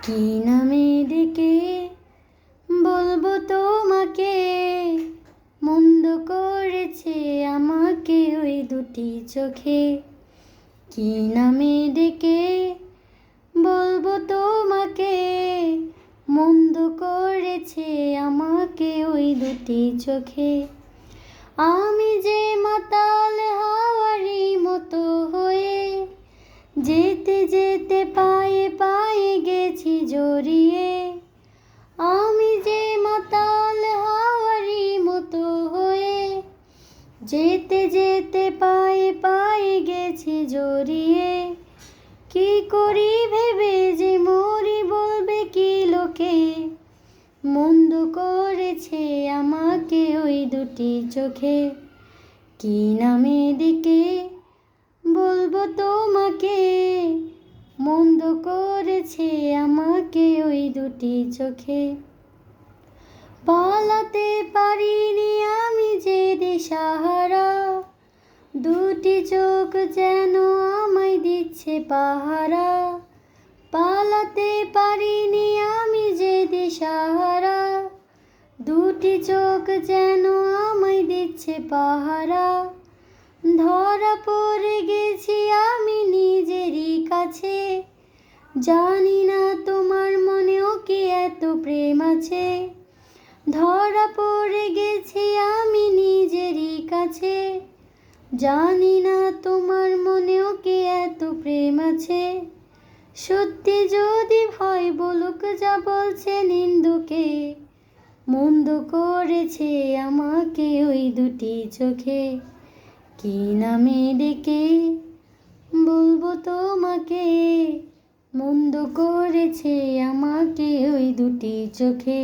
কি নামে ডেকে বলবো তোমাকে, মন্দ করেছে আমাকে ওই দুটি চোখে। কি নামে ডেকে বলবো তোমাকে, মন্দ করেছে আমাকে ওই দুটি চোখে। আমি যে মাতাল হাওয়ারই মতো হয়ে যেতে যেতে পায়ে পায়ে গেছি জড়িয়ে। আমি যে মাতাল হাওয়ারই মতো হয়ে যেতে যেতে পায়ে পায়ে গেছি জড়িয়ে। কি করি ভেবে যে মরি বলবে কি লোকে, মন্দ করেছে আমাকে ওই দুটি চোখে। কি নামে ডেকে বলবো তোমাকে, মন্দ করেছে আমাকে ওই দুটি চোখে। পালাতে পারিনি আমি যে দিশাহারা, দুটি চোখ যেন আমায় দিচ্ছে পাহারা। পালাতে পারিনি আমি যে দিশাহারা, দুটি চোখ যেন আমায় দিচ্ছে পাহারা। ধরা পড়ে গেছি আমি নিজেরই কাছে, জানি না তোমার মনেও কি এত প্রেম আছে। ধরা পড়ে গেছি আমি নিজেরই কাছে, জানি না তোমার মনেও কি এত প্রেম আছে। সত্যি যদি ভয় বলুক যা বলছে নিন্দুকে, মন্দ করেছে আমাকে ওই দুটি চোখে। কি নামে ডেকে বলবো তোমাকে, মন্দ করেছে আমাকে ওই দুটি চোখে।